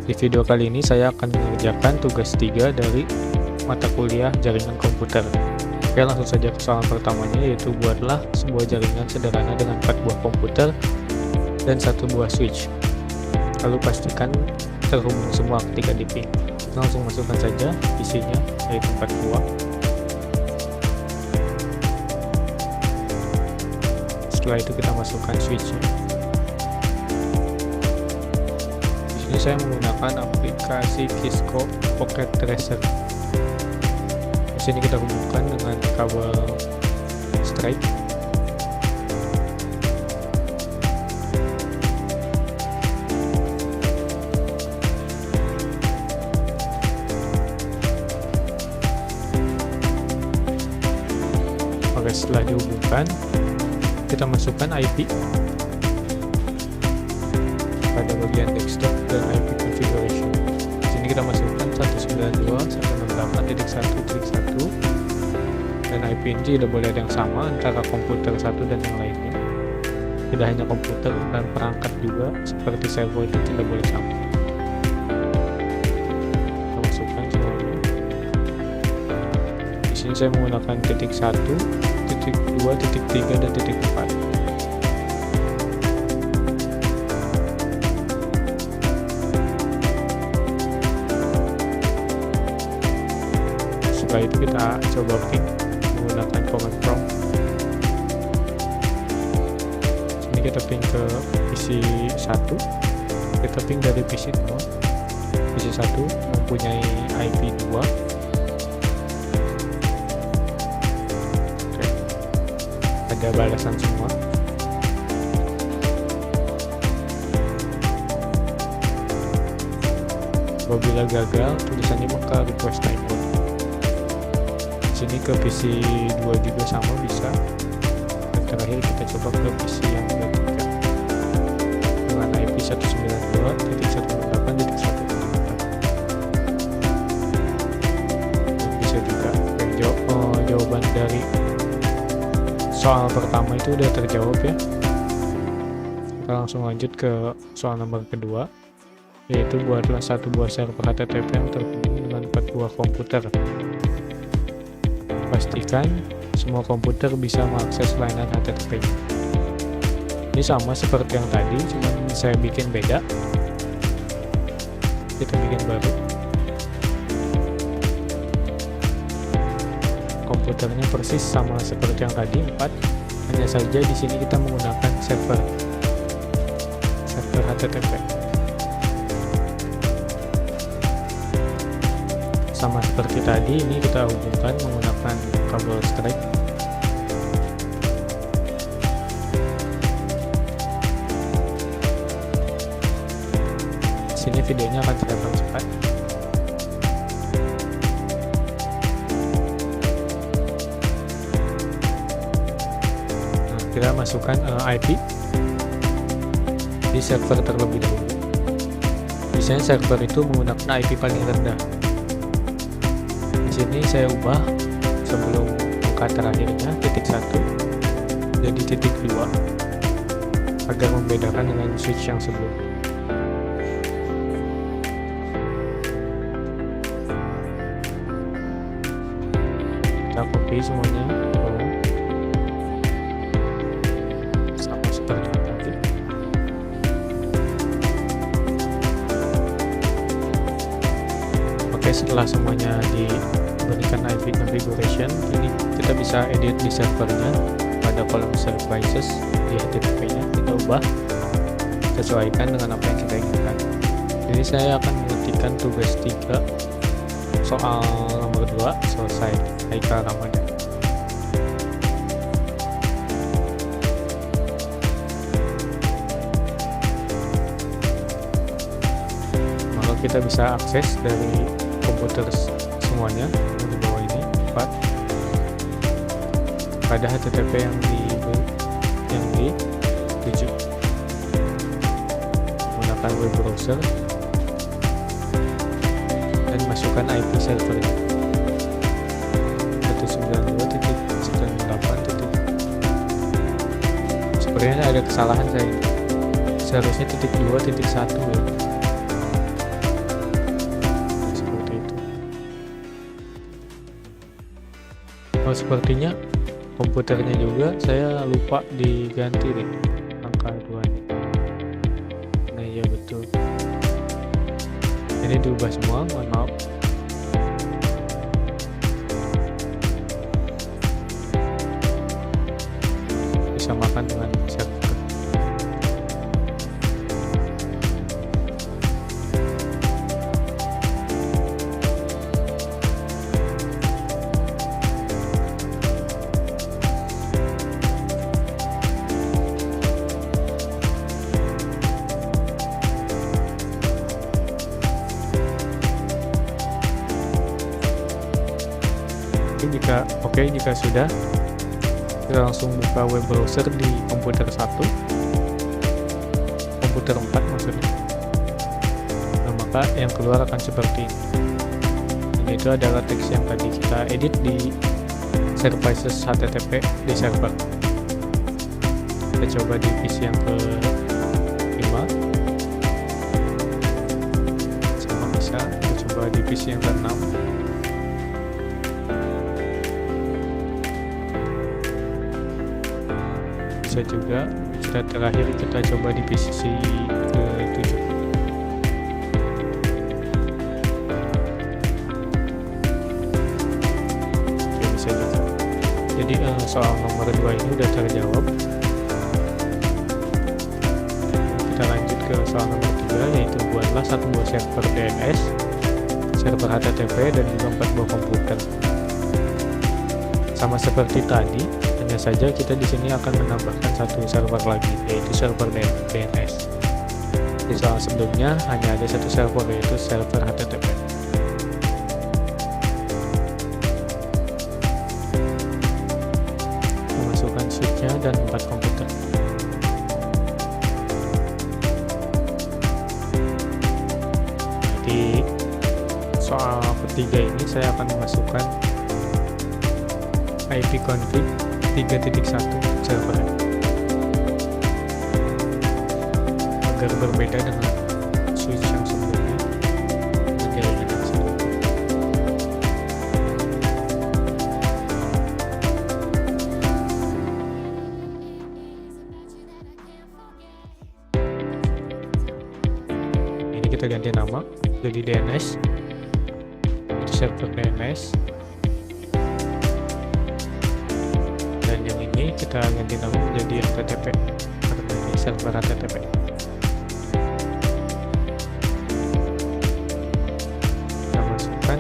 Di video kali ini saya akan mengerjakan tugas 3 dari mata kuliah jaringan komputer. Oke, langsung saja ke soal pertamanya, yaitu buatlah sebuah jaringan sederhana dengan 4 buah komputer dan 1 buah switch. Lalu pastikan terhubung semua ketika di ping. Langsung masukkan saja isinya, yaitu 4 buah. Setelah itu kita masukkan switchnya. Di sini saya menggunakan aplikasi Kisco Pocket Tracer. Di sini kita hubungkan dengan kabel straight. Oke, setelah dihubungkan, kita masukkan IP pada bagian desktop dan IP configuration. Di sini kita masukkan 192.168.1.1 dan IP ini tidak boleh ada yang sama antara komputer satu dan yang lainnya. Tidak hanya komputer dan perangkat juga seperti servo itu tidak boleh sama. Kita masukkan semuanya. Di sini saya menggunakan titik 1, titik 2, titik 3, dan titik 4. Setelah itu kita coba ping menggunakan command prompt. Sini kita ping ke PC 1, kita ping dari PC 0. PC 1 mempunyai IP 2. Ada balasan semua. Apabila gagal, tulisannya maka request timeout. Sini ke PC 2 juga sama bisa. Dan terakhir kita coba ke PC yang ketiga dengan IP 192.168.1.4. Bisa juga. Jawaban dari soal pertama itu udah terjawab ya. Kita langsung lanjut ke soal nomor kedua, yaitu buatlah 1 buah server HTTP yang terhubung dengan 4 buah komputer. Pastikan semua komputer bisa mengakses layanan HTTP. Ini sama seperti yang tadi, cuma saya bikin beda. Kita bikin baru. Komputernya persis sama seperti yang tadi, 4. Hanya saja di sini kita menggunakan server HTTP. Sama seperti tadi, ini kita hubungkan menggunakan kabel straight. Sini videonya akan terdapat cepat. Kita masukkan IP di server terlebih dahulu. Biasanya server itu menggunakan IP paling rendah. Di sini saya ubah sebelum angka terakhirnya titik 1 jadi titik 2 agar membedakan dengan switch yang sebelumnya. Kita copy semuanya. Setelah semuanya diberikan IP configuration, ini kita bisa edit di servernya pada kolom services di HTTP-nya. Kita ubah, sesuaikan dengan apa yang kita inginkan. Jadi saya akan mengetikkan tugas 3 soal nomor 2 selesai. Haikal Ramadan. Maka kita bisa akses dari komputer semuanya di bawah ini 4 pada HTTP yang di 7 menggunakan web browser dan masukkan IP servernya 192.168. Sebenarnya ada kesalahan saya, seharusnya titik 2 titik 1 ya. Sepertinya komputernya juga saya lupa diganti nih angka 2-nya. Nah iya betul, ini diubah semua, mohon maaf. Disamakan dengan server. Jika sudah, kita langsung buka web browser di komputer 1, komputer 4 maksudnya. Nah, maka yang keluar akan seperti ini. Ini itu adalah teks yang tadi kita edit di services HTTP di server. Kita coba di PC yang ke-5 sama bisa. Kita coba di PC yang ke-6. Juga kita terakhir kita coba di PC ke-7. Oke, bisa juga. Jadi soal nomor 2 ini udah terjawab. Kita lanjut ke soal nomor 3, yaitu buatlah satu buah server DNS, server HTTP, dan juga 4 buah komputer. Sama seperti tadi, hanya saja kita di sini akan menambahkan satu server lagi, yaitu server DNS. Di soal sebelumnya hanya ada satu server, yaitu server HTTP. Memasukkan switch-nya dan 4 komputer. Di soal ketiga ini saya akan memasukkan IP config 3.1 server agar berbeda dengan switch yang sebelumnya dan jaringan yang sebelumnya. Ini kita ganti nama jadi DNS, itu server DNS. Kita ganti nama menjadi HTTP karena ini server HTTP. Kita masukkan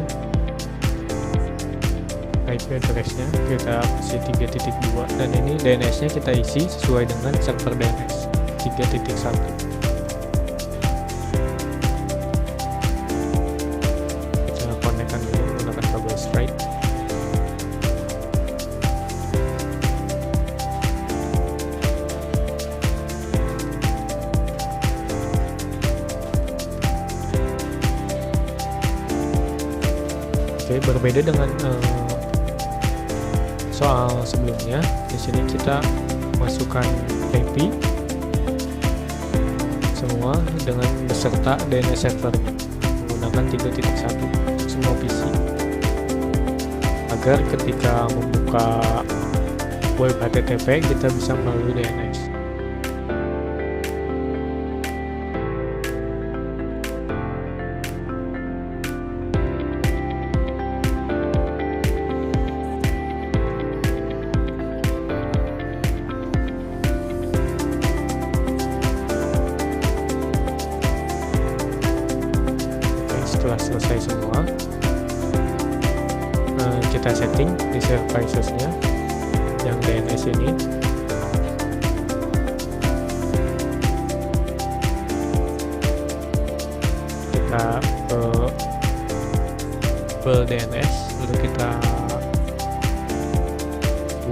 IP address-nya, kita kasih 3.2, dan ini DNS-nya kita isi sesuai dengan server DNS 3.1. Kita konekkan dulu menggunakan kabel straight. Oke, berbeda dengan soal sebelumnya. Di sini kita masukkan IP semua dengan beserta DNS servernya menggunakan 3.1 untuk semua PC, agar ketika membuka web HTTP kita bisa melalui DNS. Setelah selesai semua, kita setting di services-nya yang DNS ini. Kita ke DNS, lalu kita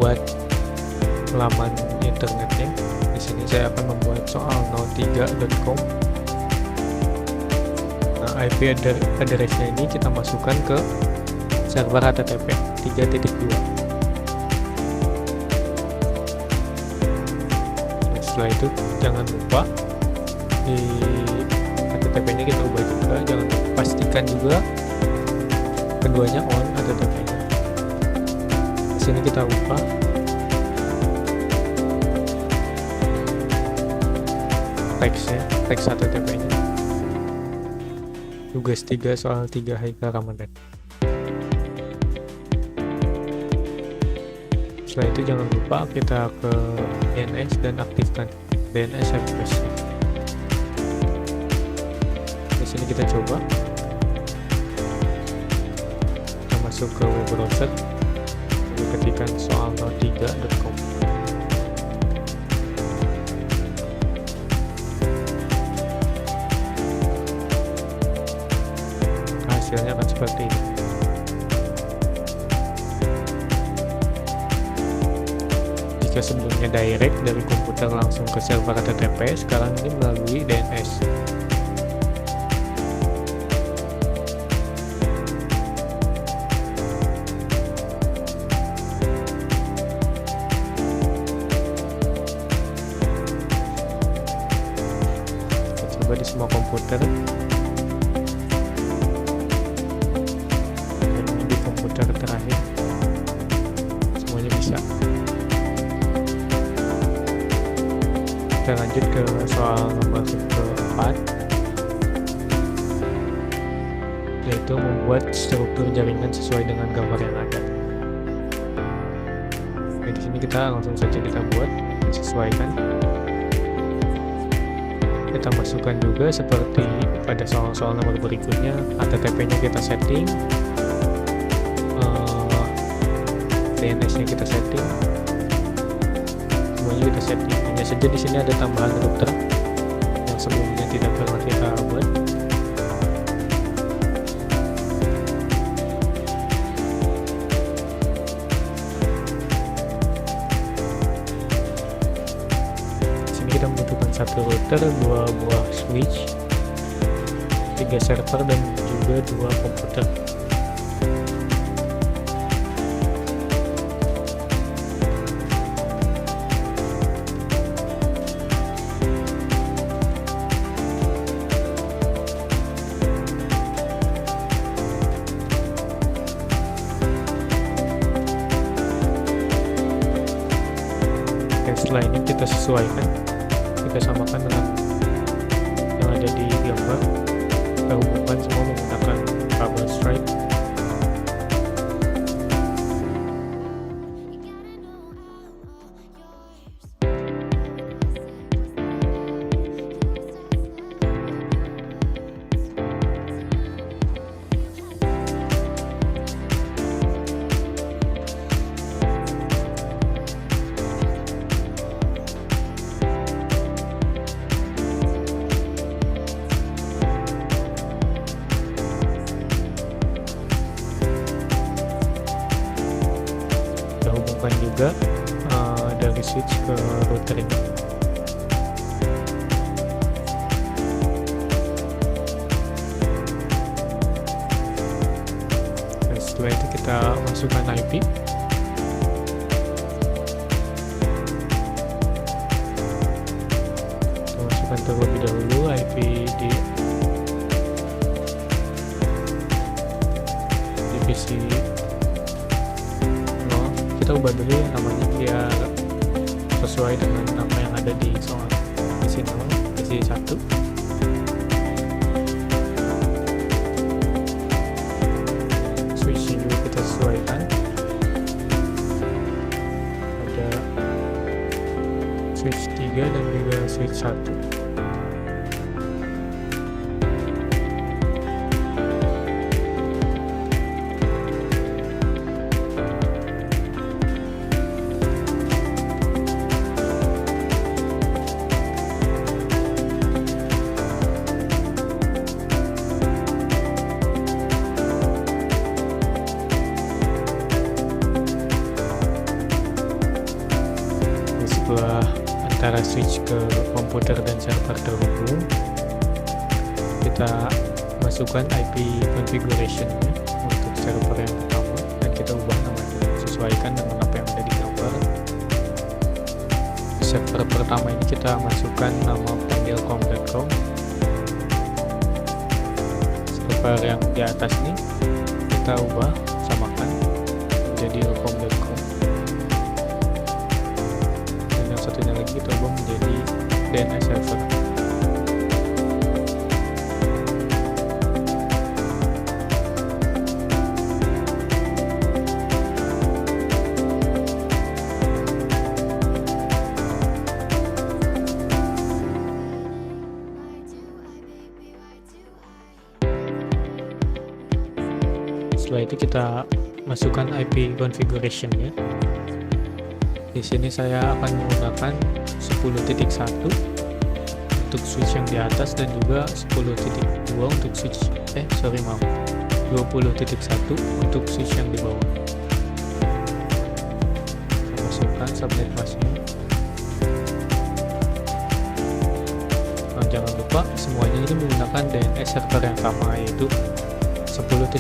buat laman internetnya. Di sini saya akan membuat soal 03.com. IP address-nya ini kita masukkan ke server HTTP 3.2. Setelah itu jangan lupa di HTTP-nya kita ubah juga, jangan lupa pastikan juga keduanya on HTTP-nya. sini kita ubah teksnya, teks HTTP-nya. Tugas 3 soal 3 Haikal Ramadan. Setelah itu jangan lupa kita ke DNS dan aktifkan DNS request. Di sini kita coba. Kita masuk ke web browser, lalu ketikkan soal03.com. Hasilnya akan seperti ini. Jika sebelumnya direct dari komputer langsung ke server HTTP, sekarang ini melalui DNS. Kita coba di semua komputer. Terakhir semuanya bisa. Kita lanjut ke soal nomor keempat, yaitu membuat struktur jaringan sesuai dengan gambar yang ada. Oke, di sini kita langsung saja kita buat, sesuaikan. Kita masukkan juga seperti pada soal-soal nomor berikutnya, HTTP-nya kita setting, DNS-nya kita setting, semuanya kita setting. Hanya saja di sini ada tambahan router yang sebelumnya tidak pernah kita buat. Di sini kita membutuhkan satu router, 2 buah switch, 3 server dan juga 2 komputer. Setelah ini kita sesuaikan, kita samakan dengan yang ada di gambar, kita hubungkan semua menggunakan kabel stripe. Juga dari switch ke router ini. Dan setelah itu kita masukkan IP. Kita masukkan terlebih dahulu IP di divisi. Kita ubah dulu ya namanya biar sesuai dengan apa yang ada di soal di sini, di 1. Switch juga kita sesuaikan, ada switch 3 dan juga switch 1. Setelah antara switch ke komputer dan server terhubung, kita masukkan IP configuration untuk server yang pertama dan kita ubah namanya, sesuaikan dengan apa yang ada di gambar. Server pertama ini kita masukkan nama panggilcom.com. Server yang di atas ini kita ubah, samakan menjadi ilkom.com. kita ubah menjadi DNS server. Setelah itu kita masukkan IP configuration ya. Di sini saya akan menggunakan 10.1 untuk switch yang di atas dan juga 10.2 untuk switch 20.1 untuk switch yang di bawah. Kita masukkan subnet masknya. Nah, jangan lupa semuanya ini menggunakan DNS server yang sama, yaitu 10.1.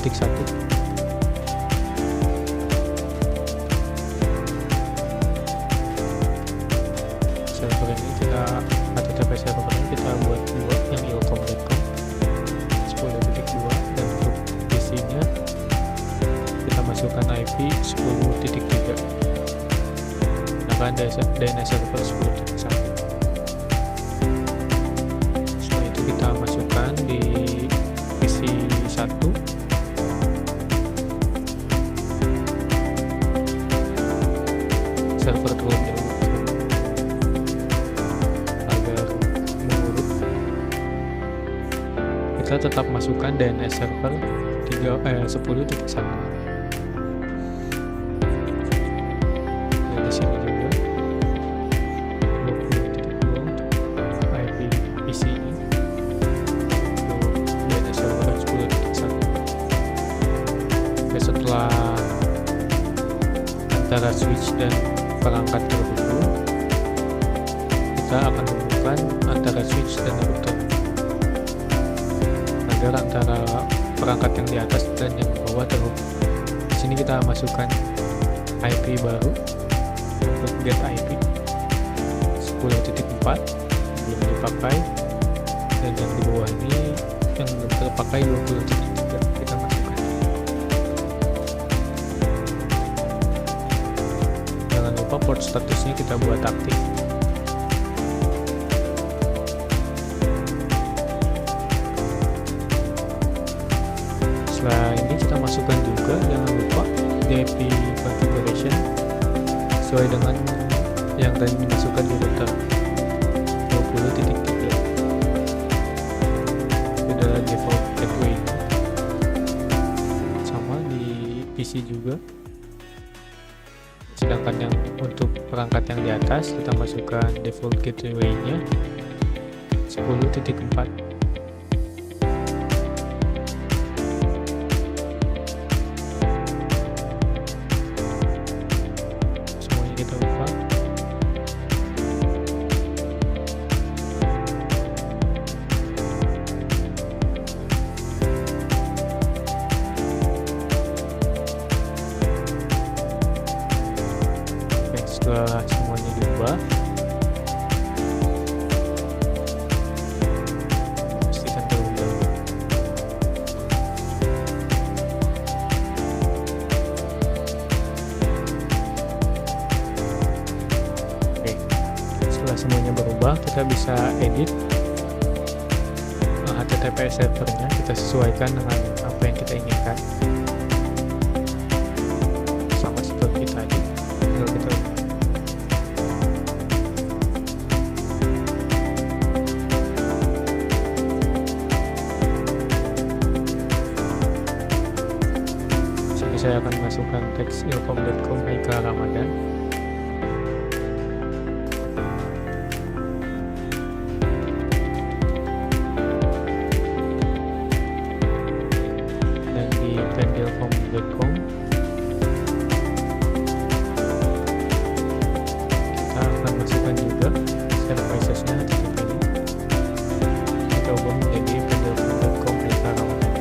Server ini kita HTTP server ini kita buat yang ilkom.com 10.2 dan untuk PC-nya kita masukkan IP 10.3. Maka DNS server 10.1. Setelah itu kita masukkan di PC 1 server terlebih dahulu agar mengurut. Kita tetap masukkan DNS server 10.1. Dan di sini juga 20.2 IP PC ini untuk DNS server 10.1. Oke, setelah antara switch dan perangkat terhubung, kita akan hubungkan antara switch dan router agar antara perangkat yang di atas dan yang di bawah terhubung. Di sini kita masukkan IP baru untuk get IP 10.4 belum dipakai, dan yang di bawah ini yang belum terpakai 20.3 kita masukkan. Jangan lupa port statusnya kita buat aktif. Setelah ini kita masukkan juga, jangan lupa IP configuration sesuai dengan yang tadi dimasukkan di router 20.3. Sudah default gateway sama di PC juga. Sedangkan yang untuk perangkat yang di atas kita masukkan default gateway-nya 10.4. Semuanya kita ubah. Setelah semuanya diubah, pastikan terlebih dahulu. Oke, setelah semuanya berubah, kita bisa edit HTTP servernya, kita sesuaikan dengan apa yang kita inginkan, sama seperti tadi. Kalau kita saya akan masukkan teks ilkom.com Haika Ramadan. Dan di trendilkom.com kita akan masukkan juga servicesnya HTTP ini. Kita ubah menjadi trendilkom.com Haika Ramadan.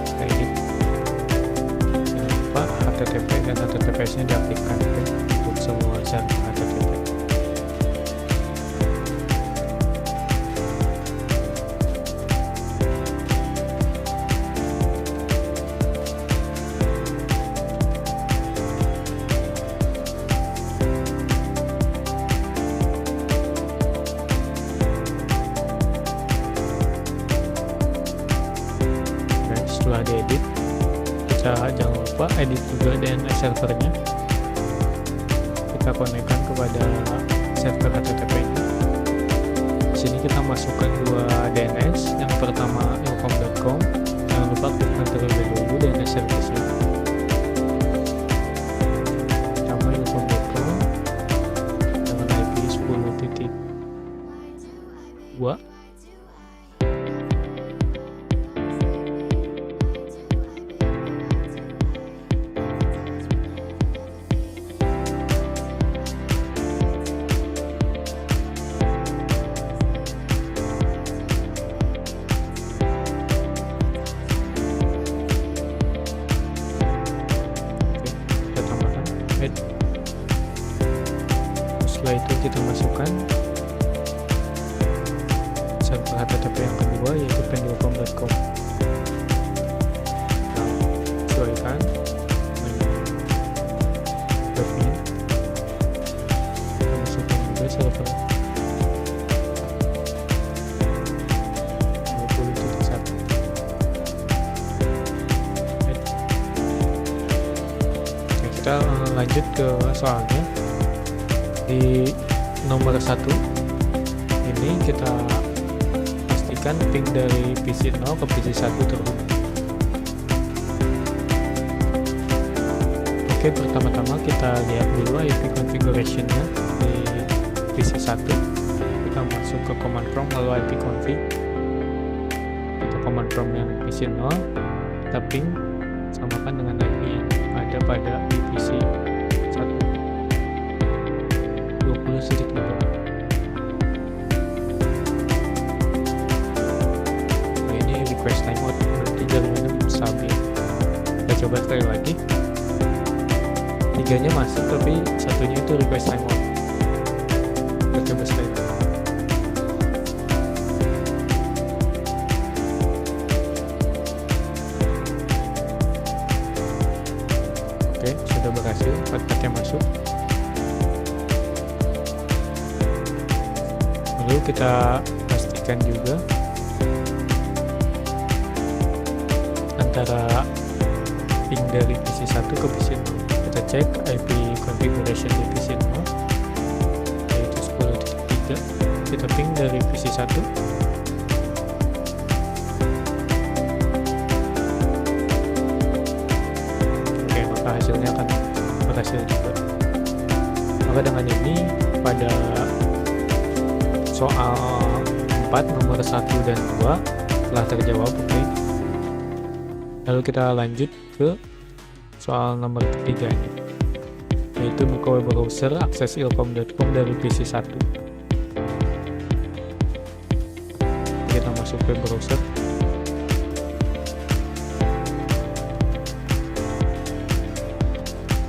HTTP dan HTTPS-nya diaktifkan untuk semua server HTTP. diedit. Kita jangan lupa edit juga DNS servernya. Kita konekkan kepada server HTTP ini. Di sini kita masukkan dua DNS. Yang pertama ilkom.com. Jangan lupa klikkan terlebih dahulu DNS service-nya. Pertama ilkom.com dengan IP 10.2. Setelah itu kita masukkan server HTTP yang kedua, yaitu pendulkom.com. Nah, sesuaikan webnya. Kita masukkan juga server 20.1. Oke, kita lanjut ke soalnya. Di nomor 1 ini kita pastikan ping dari PC 0 ke PC 1 terhubung. Oke, pertama-tama kita lihat dulu IP configuration-nya di PC 1. Kita masuk ke command prompt lalu IP config atau command prompt yang PC 0, kita ping samakan dengan IP yang ada pada PC 1. 20.3. Nah, ini request timeout, berarti jaringannya stabil. Kita coba sekali lagi. 3-nya masuk tapi satunya itu request timeout. Kita coba sekali lagi. Oke, sudah berhasil, 4-nya masuk. Lalu kita pastikan juga antara ping dari PC 1 ke PC 0. Kita cek IP configuration di PC 0 yaitu 10.3. Kita ping dari PC 1. Oke, maka hasilnya akan berhasil juga. Maka dengan ini pada soal 4 nomor 1 dan 2 telah terjawab. Oke. Lalu kita lanjut ke soal nomor 3 ini, yaitu buka web browser akses ilkom.com dari PC 1. Kita masuk web browser.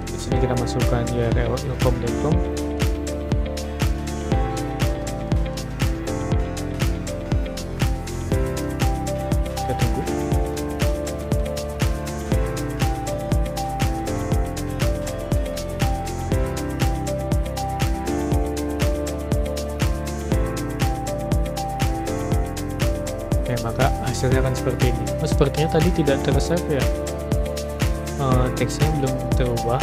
Di sini kita masukkan URL ilkom.com. Kita tunggu. Oke, maka hasilnya akan seperti ini. Oh, sepertinya tadi tidak tersave ya. Teksnya belum terubah.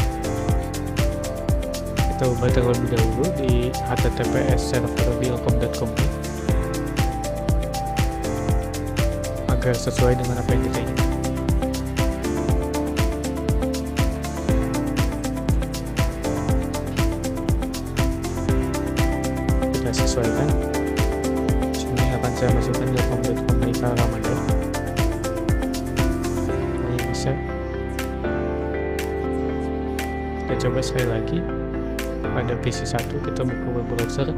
Kita ubah terlebih dahulu di https server ilkom.com agar sesuai dengan apa yang kita inginkan. Kita sesuaikan. Sini akan saya masukkan ilkom.com Nika Ramadan. Ini bisa. Kita coba sekali lagi. Pada PC 1 kita buka web browser,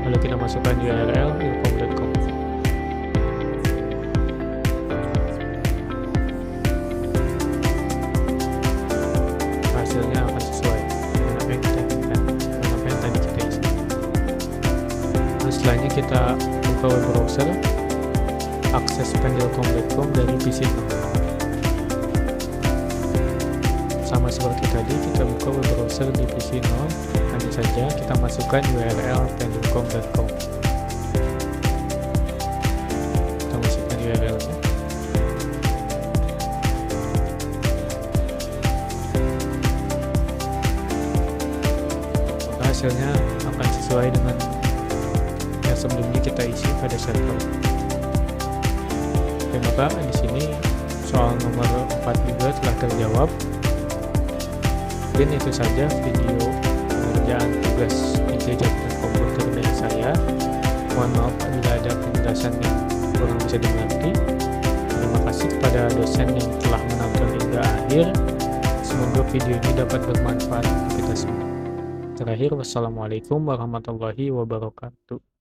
lalu kita masukkan URL ilkom.com. Hasilnya akan sesuai dengan apa yang kita inginkan, dengan apa yang tadi kita isi. Nah, setelahnya kita buka web browser, akses ilkom.com dari PC 0. Sama seperti tadi, kita buka web browser di PC 0, hanya saja kita masukkan URL pendulkom.com. Kita masukkan URL-nya. hasilnya akan sesuai dengan yang sebelumnya kita isi pada server. Oke, maka di sini soal nomor 4 juga telah terjawab. Dan itu saja video pengerjaan tugas integrator komputer dari saya. Mohon maaf apabila ada penjelasan yang kurang bisa dimengerti. Terima kasih kepada dosen yang telah menonton hingga akhir. Semoga video ini dapat bermanfaat untuk kita semua. Terakhir, wassalamualaikum warahmatullahi wabarakatuh.